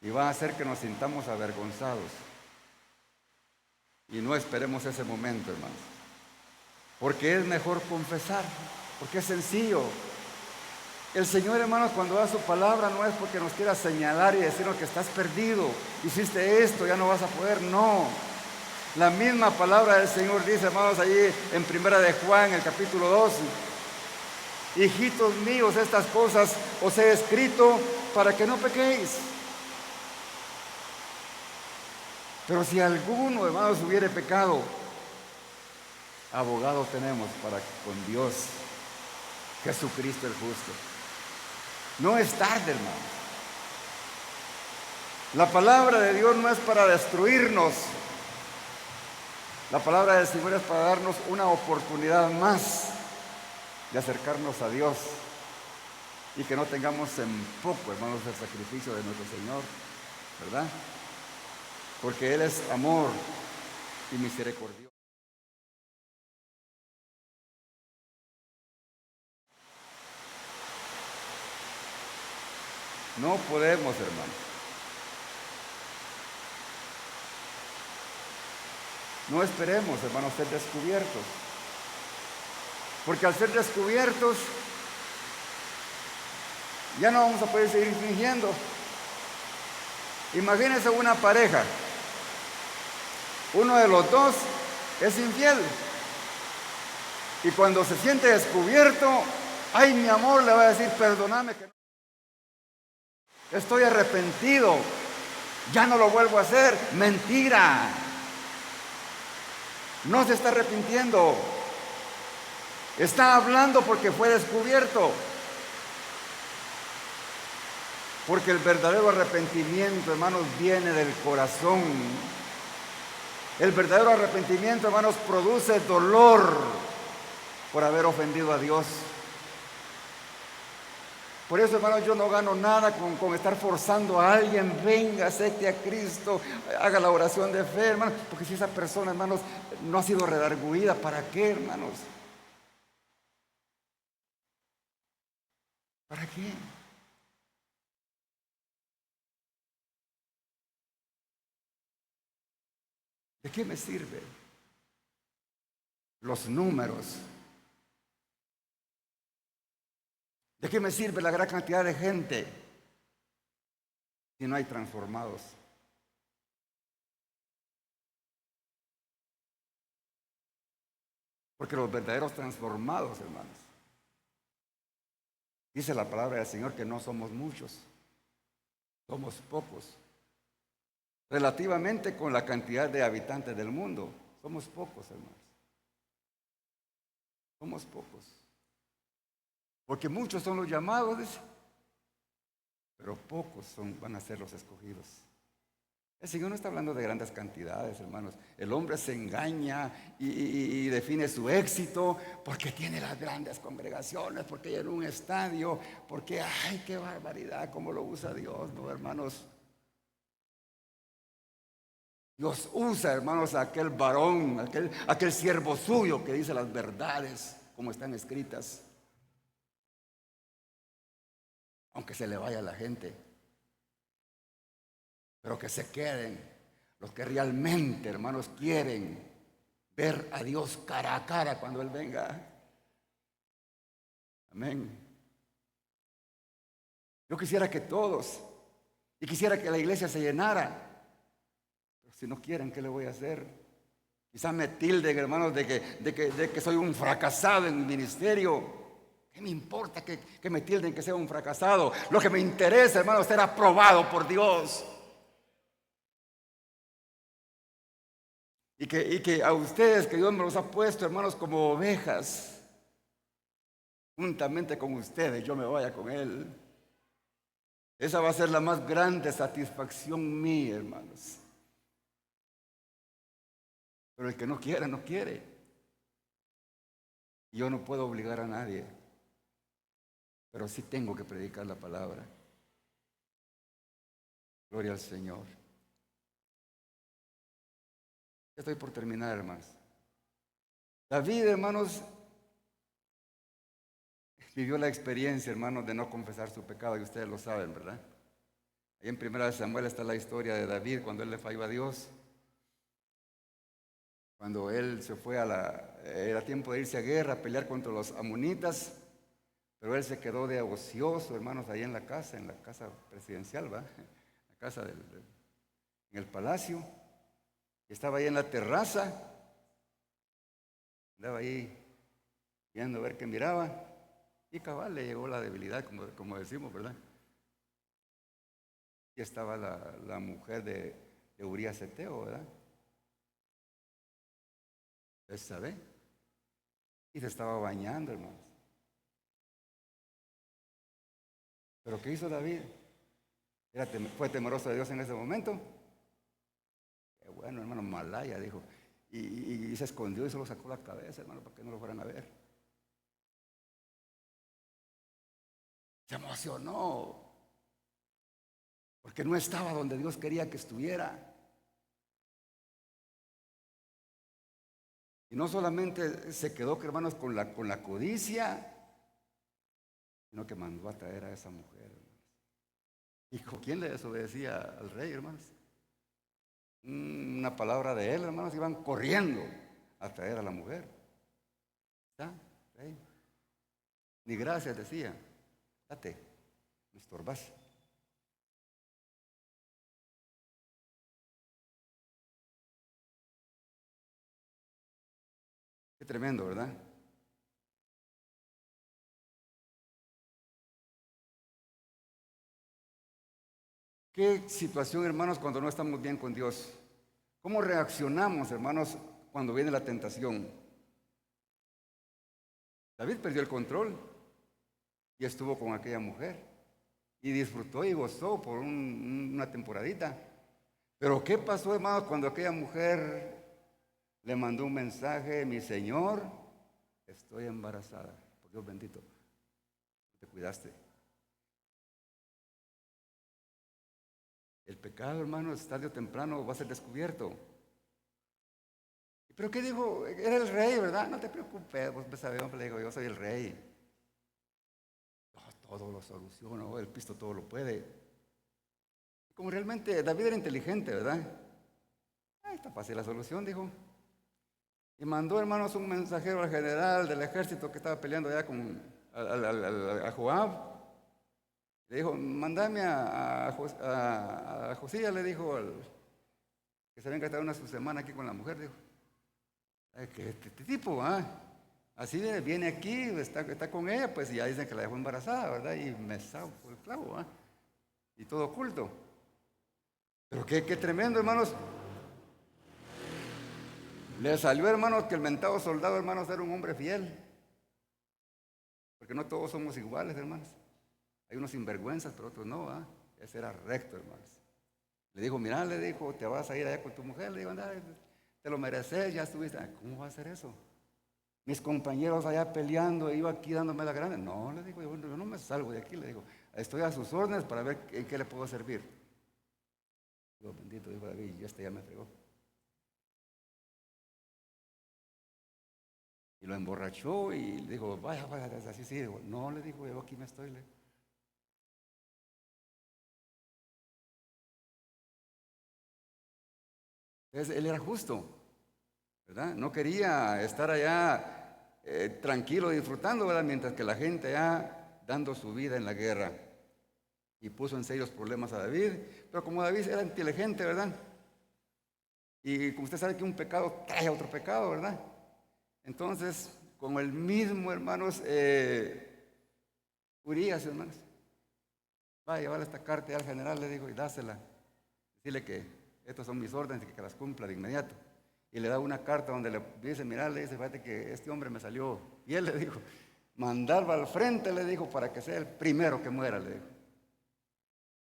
Y va a hacer que nos sintamos avergonzados. Y no esperemos ese momento, hermanos. Porque es mejor confesar, porque es sencillo. El Señor, hermanos, cuando da su palabra no es porque nos quiera señalar y decirnos que estás perdido, hiciste esto, ya no vas a poder, no. La misma palabra del Señor dice, hermanos, allí en Primera de Juan, el capítulo 12. Hijitos míos, estas cosas os he escrito para que no pequéis. Pero si alguno, hermanos, hubiere pecado, abogado tenemos para con Dios, Jesucristo el justo. No es tarde, hermanos. La palabra de Dios no es para destruirnos. La palabra del Señor es para darnos una oportunidad más de acercarnos a Dios y que no tengamos en poco, hermanos, el sacrificio de nuestro Señor, ¿verdad? Porque Él es amor y misericordia. No podemos, hermanos. No esperemos, hermanos, ser descubiertos. Porque al ser descubiertos, ya no vamos a poder seguir fingiendo. Imagínense una pareja. Uno de los dos es infiel. Y cuando se siente descubierto, ay, mi amor, le va a decir, perdóname, que estoy arrepentido, ya no lo vuelvo a hacer. Mentira. No se está arrepintiendo. Está hablando porque fue descubierto. Porque el verdadero arrepentimiento, hermanos, viene del corazón. El verdadero arrepentimiento, hermanos, produce dolor por haber ofendido a Dios. Por eso, hermanos, yo no gano nada con estar forzando a alguien, venga, acepte a Cristo, haga la oración de fe, hermanos, porque si esa persona, hermanos, no ha sido redarguida, ¿para qué, hermanos? ¿Para qué? ¿De qué me sirve los números? ¿De qué me sirve la gran cantidad de gente si no hay transformados? Porque los verdaderos transformados, hermanos, dice la palabra del Señor que no somos muchos, somos pocos. Relativamente con la cantidad de habitantes del mundo, somos pocos, hermanos. Somos pocos. Porque muchos son los llamados, dice, pero pocos van a ser los escogidos. El Señor no está hablando de grandes cantidades, hermanos. El hombre se engaña y define su éxito porque tiene las grandes congregaciones, porque hay en un estadio, porque, ay, qué barbaridad, cómo lo usa Dios, ¿no, hermanos? Dios usa, hermanos, a aquel varón, aquel siervo suyo que dice las verdades como están escritas, aunque se le vaya la gente, pero que se queden los que realmente, hermanos, quieren ver a Dios cara a cara cuando Él venga. Amén. Yo quisiera que todos, y quisiera que la iglesia se llenara, pero si no quieren, ¿qué le voy a hacer? Quizás me tilden, hermanos, de que soy un fracasado en mi ministerio. ¿Qué me importa que me tilden que sea un fracasado? Lo que me interesa, hermanos, es ser aprobado por Dios. Y que a ustedes, que Dios me los ha puesto, hermanos, como ovejas, juntamente con ustedes, yo me vaya con Él. Esa va a ser la más grande satisfacción mía, hermanos. Pero el que no quiera, no quiere. Yo no puedo obligar a nadie, pero sí tengo que predicar la palabra. Gloria al Señor. Ya estoy por terminar, hermanos. David, hermanos, vivió la experiencia, hermanos, de no confesar su pecado, y ustedes lo saben, ¿verdad? Ahí en 1 Samuel está la historia de David cuando él le falló a Dios. Cuando él se fue era tiempo de irse a guerra, a pelear contra los amonitas, pero él se quedó de ocioso, hermanos, ahí en la casa presidencial, ¿va? En la casa en el palacio. Y estaba ahí en la terraza, andaba ahí viendo a ver qué miraba, y cabal le llegó la debilidad, como decimos, ¿verdad? Y estaba la mujer de Urías Eteo, ¿verdad? ¿Sabe? Y se estaba bañando, hermanos. ¿Pero qué hizo David? ¿Fue temeroso de Dios en ese momento? Qué bueno, hermano, malaya, dijo. Y se escondió y solo sacó la cabeza, hermano, para que no lo fueran a ver. Se emocionó, porque no estaba donde Dios quería que estuviera. Y no solamente se quedó, hermanos, con la codicia, sino que mandó a traer a esa mujer, hermanos. ¿Y con quién le desobedecía al rey, hermanos? Una palabra de él, hermanos, iban corriendo a traer a la mujer. ¿Está? Rey. Ni gracias decía. Date, me estorbas. Qué tremendo, ¿verdad? ¿Qué situación, hermanos, cuando no estamos bien con Dios? ¿Cómo reaccionamos, hermanos, cuando viene la tentación? David perdió el control y estuvo con aquella mujer y disfrutó y gozó por una temporadita. Pero ¿qué pasó, hermanos, cuando aquella mujer le mandó un mensaje? Mi Señor, estoy embarazada. Por Dios bendito, te cuidaste. El pecado, hermanos, tarde o temprano va a ser descubierto. ¿Pero qué dijo? Era el rey, ¿verdad? No te preocupes, vos sabés, le digo, yo soy el rey. Todo lo soluciono, el Cristo todo lo puede. Como realmente David era inteligente, ¿verdad? Está fácil la solución, dijo. Y mandó, hermanos, un mensajero al general del ejército que estaba peleando allá a Joab. Le dijo, mandame a Josías, le dijo, que se venga a estar una semana aquí con la mujer, dijo. Que este tipo, así viene aquí, está con ella, pues ya dicen que la dejó embarazada, ¿verdad? Y me saco el clavo, y todo oculto. Pero qué tremendo, hermanos. Le salió, hermanos, que el mentado soldado, hermanos, era un hombre fiel. Porque no todos somos iguales, hermanos. Hay unos sinvergüenzas, pero otros no, Ese era recto, hermanos. Le dijo, mira, le dijo, te vas a ir allá con tu mujer. Le digo, anda, te lo mereces, ya estuviste. "Ah, ¿cómo va a hacer eso? Mis compañeros allá peleando, iba aquí dándome la grande. No, le digo, yo no me salgo de aquí, le digo, estoy a sus órdenes para ver en qué le puedo servir. Digo, bendito, dijo David, y este ya me fregó. Y lo emborrachó y le dijo, vaya, vaya, así sí. Digo, no, le digo, yo aquí me estoy. Entonces, él era justo, ¿verdad? No quería estar allá tranquilo, disfrutando, ¿verdad? Mientras que la gente allá dando su vida en la guerra. Y puso en serios problemas a David. Pero como David era inteligente, ¿verdad? Y como usted sabe que un pecado trae otro pecado, ¿verdad? Entonces, como el mismo, hermanos, Urias, hermanos, va a llevar esta carta al general, le dijo, y dásela. Dile que estas son mis órdenes y que las cumpla de inmediato. Y le da una carta donde le dice, mira, le dice, fíjate que este hombre me salió. Y él le dijo, mandarlo al frente, le dijo, para que sea el primero que muera, le dijo.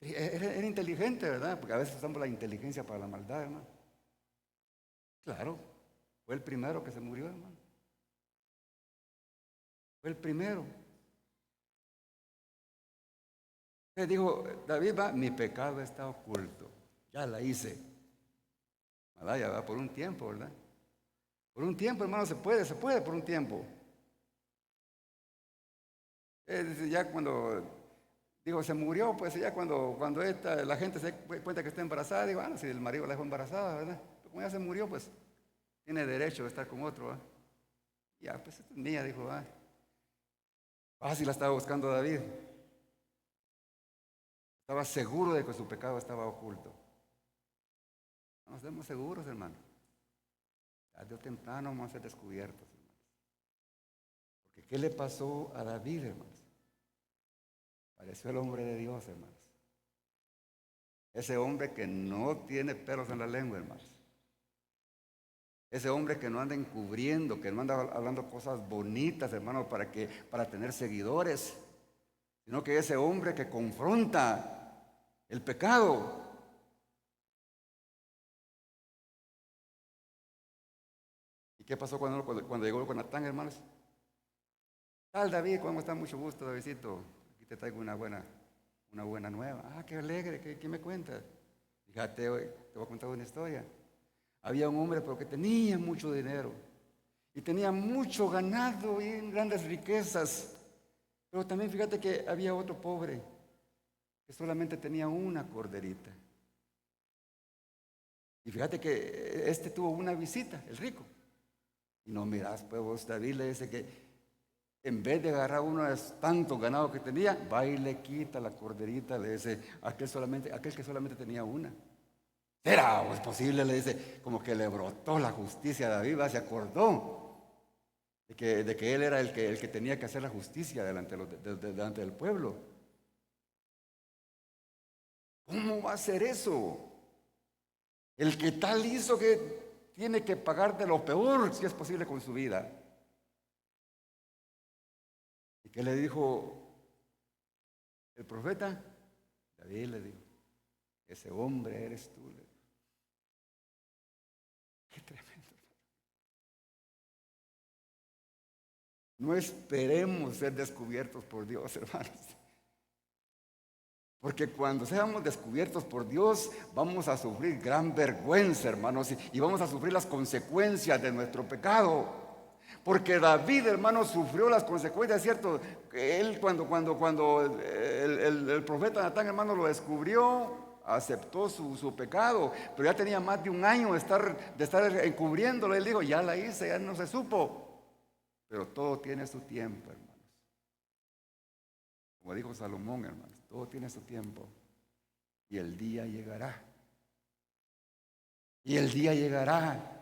Era inteligente, ¿verdad? Porque a veces usamos la inteligencia para la maldad, hermano. Claro, fue el primero que se murió, hermano. Fue el primero. Él dijo, David, va, mi pecado está oculto. Ya la hice. ¿Verdad? Ya va por un tiempo, ¿verdad? Por un tiempo, hermano, se puede por un tiempo. Dice, ya cuando, digo, se murió, pues ya cuando la gente se da cuenta que está embarazada, digo, si el marido la dejó embarazada, ¿verdad? Pero como ya se murió, pues tiene derecho de estar con otro, ¿verdad? Ya, pues esta es mía, dijo, fácil la estaba buscando David. Estaba seguro de que su pecado estaba oculto. No nos demos seguros, hermano. Tarde o temprano vamos a ser descubiertos, hermanos. Porque ¿qué le pasó a David, hermanos? Pareció el hombre de Dios, hermanos. Ese hombre que no tiene pelos en la lengua, hermanos. Ese hombre que no anda encubriendo, que no anda hablando cosas bonitas, hermanos, para tener seguidores, sino que ese hombre que confronta el pecado. ¿Y qué pasó cuando llegó con Natán, hermanos? Tal David, ¿cómo está? Mucho gusto, Davidcito. Aquí te traigo una buena nueva. Ah, qué alegre, ¿qué me cuentas? Fíjate, hoy te voy a contar una historia. Había un hombre, pero que tenía mucho dinero y tenía mucho ganado y grandes riquezas. Pero también fíjate que había otro pobre que solamente tenía una corderita. Y fíjate que este tuvo una visita, el rico. Y no mirás, pues vos, David le dice que en vez de agarrar uno de tantos ganados que tenía, va y le quita la corderita, le dice, aquel que solamente tenía una. ¿Será o es posible? Le dice, como que le brotó la justicia a David, se acordó de que él era el que tenía que hacer la justicia delante del pueblo. ¿Cómo va a ser eso? El que tal hizo que tiene que pagar de lo peor, si es posible, con su vida. ¿Y qué le dijo el profeta? David le dijo, ese hombre eres tú. Qué tremendo. No esperemos ser descubiertos por Dios, hermanos. Porque cuando seamos descubiertos por Dios, vamos a sufrir gran vergüenza, hermanos, y vamos a sufrir las consecuencias de nuestro pecado. Porque David, hermano, sufrió las consecuencias, ¿cierto? Que él cuando el profeta Natán, hermano, lo descubrió, aceptó su pecado, pero ya tenía más de un año de estar encubriéndolo. Él dijo, ya la hice, ya no se supo. Pero todo tiene su tiempo, hermanos. Como dijo Salomón, hermanos, todo tiene su tiempo. Y el día llegará. Y el día llegará.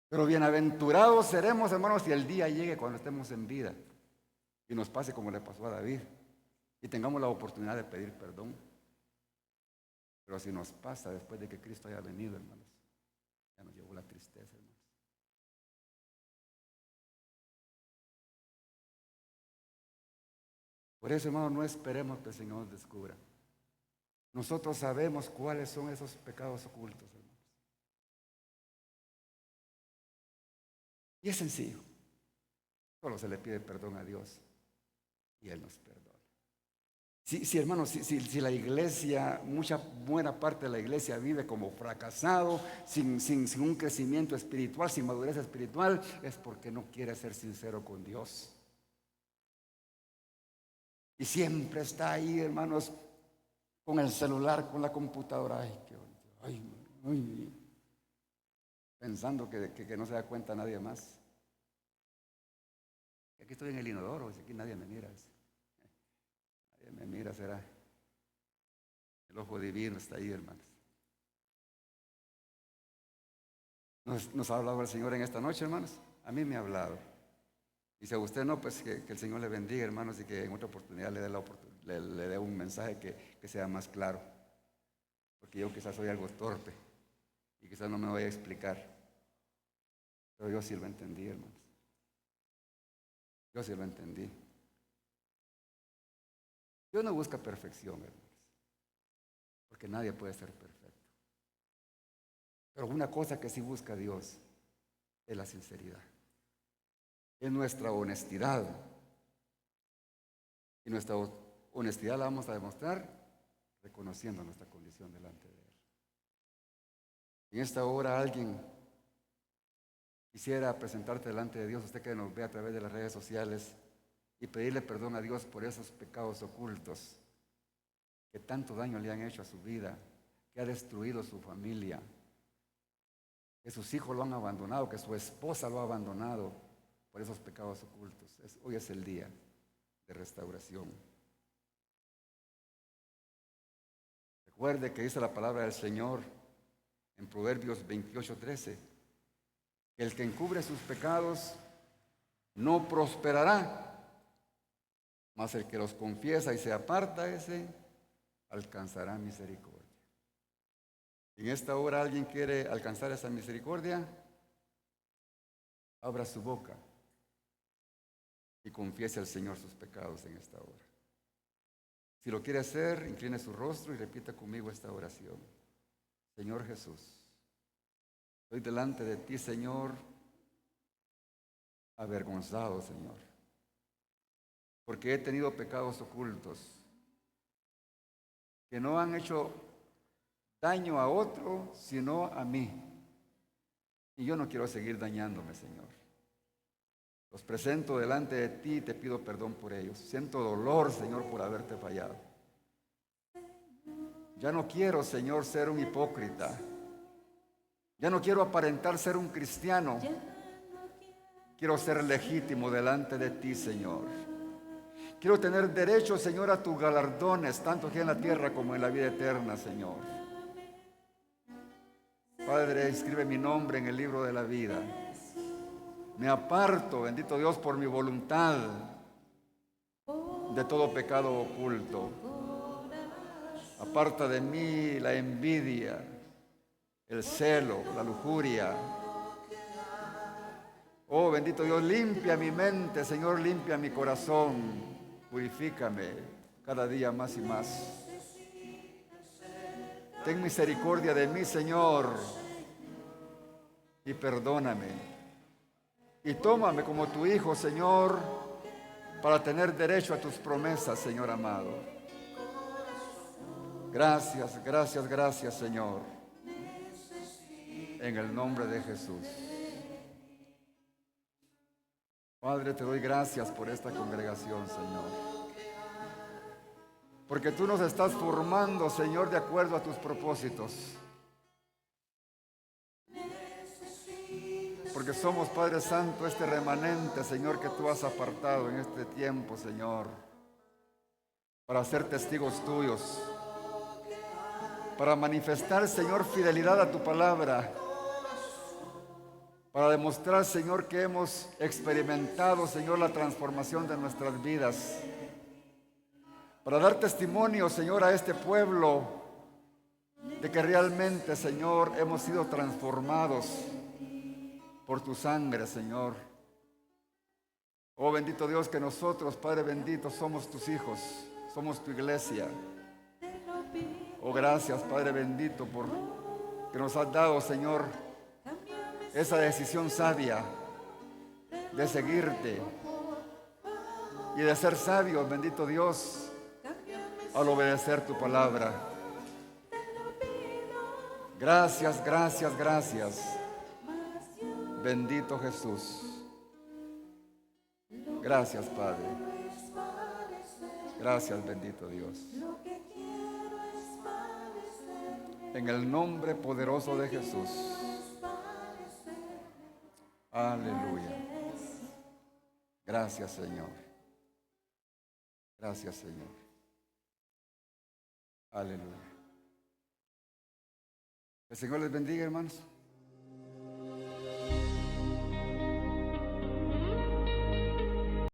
Pero bienaventurados seremos, hermanos, si el día llegue cuando estemos en vida. Y nos pase como le pasó a David. Y tengamos la oportunidad de pedir perdón. Pero si nos pasa después de que Cristo haya venido, hermanos, ya nos llevó la tristeza, hermanos. Por eso, hermanos, no esperemos que el Señor nos descubra. Nosotros sabemos cuáles son esos pecados ocultos, hermanos. Y es sencillo. Solo se le pide perdón a Dios y Él nos perdona. Sí, hermanos, si la iglesia, mucha buena parte de la iglesia vive como fracasado, sin un crecimiento espiritual, sin madurez espiritual, es porque no quiere ser sincero con Dios. Y siempre está ahí, hermanos, con el celular, con la computadora, pensando que no se da cuenta nadie más. Aquí estoy en el inodoro, aquí nadie me mira. Nadie me mira, será. El ojo divino está ahí, hermanos. ¿Nos ha hablado el Señor en esta noche, hermanos? A mí me ha hablado. Y si a usted no, pues que el Señor le bendiga, hermanos, y que en otra oportunidad le dé un mensaje que sea más claro. Porque yo quizás soy algo torpe y quizás no me voy a explicar. Pero yo sí lo entendí, hermanos. Yo sí lo entendí. Dios no busca perfección, hermanos, porque nadie puede ser perfecto. Pero una cosa que sí busca Dios es la sinceridad. Es nuestra honestidad. Y nuestra honestidad la vamos a demostrar reconociendo nuestra condición delante de Él. En esta hora alguien quisiera presentarte delante de Dios, usted que nos ve a través de las redes sociales, y pedirle perdón a Dios por esos pecados ocultos que tanto daño le han hecho a su vida, que ha destruido su familia, que sus hijos lo han abandonado, que su esposa lo ha abandonado por esos pecados ocultos. Hoy es el día de restauración. Recuerde que dice la palabra del Señor en Proverbios 28:13, que el que encubre sus pecados no prosperará, mas el que los confiesa y se aparta, ese alcanzará misericordia. En esta hora alguien quiere alcanzar esa misericordia, abra su boca y confiese al Señor sus pecados en esta hora. Si lo quiere hacer, incline su rostro y repita conmigo esta oración. Señor Jesús, estoy delante de ti, Señor, avergonzado, Señor, porque he tenido pecados ocultos que no han hecho daño a otro, sino a mí. Y yo no quiero seguir dañándome, Señor. Los presento delante de ti y te pido perdón por ellos. Siento dolor, Señor, por haberte fallado. Ya no quiero, Señor, ser un hipócrita. Ya no quiero aparentar ser un cristiano. Quiero ser legítimo delante de ti, Señor. Quiero tener derecho, Señor, a tus galardones, tanto aquí en la tierra como en la vida eterna, Señor. Padre, escribe mi nombre en el libro de la vida. Me aparto, bendito Dios, por mi voluntad de todo pecado oculto. Aparta de mí la envidia, el celo, la lujuria. Oh, bendito Dios, limpia mi mente, Señor, limpia mi corazón. Purifícame cada día más y más. Ten misericordia de mí, Señor, y perdóname. Y tómame como tu hijo, Señor, para tener derecho a tus promesas, Señor amado. Gracias, gracias, gracias, Señor. En el nombre de Jesús. Padre, te doy gracias por esta congregación, Señor. Porque tú nos estás formando, Señor, de acuerdo a tus propósitos. Porque somos, Padre Santo, este remanente, Señor, que tú has apartado en este tiempo, Señor, para ser testigos tuyos, para manifestar, Señor, fidelidad a tu palabra, para demostrar, Señor, que hemos experimentado, Señor, la transformación de nuestras vidas, para dar testimonio, Señor, a este pueblo de que realmente, Señor, hemos sido transformados por tu sangre, Señor. Oh, bendito Dios, que nosotros, Padre bendito, somos tus hijos, somos tu iglesia. Oh, gracias, Padre bendito, por que nos has dado, Señor, esa decisión sabia de seguirte y de ser sabios, bendito Dios, al obedecer tu palabra. Gracias, gracias, gracias. Bendito Jesús. Gracias, Padre. Gracias, bendito Dios. En el nombre poderoso de Jesús. Aleluya. Gracias, Señor. Gracias, Señor. Aleluya. El Señor les bendiga, hermanos.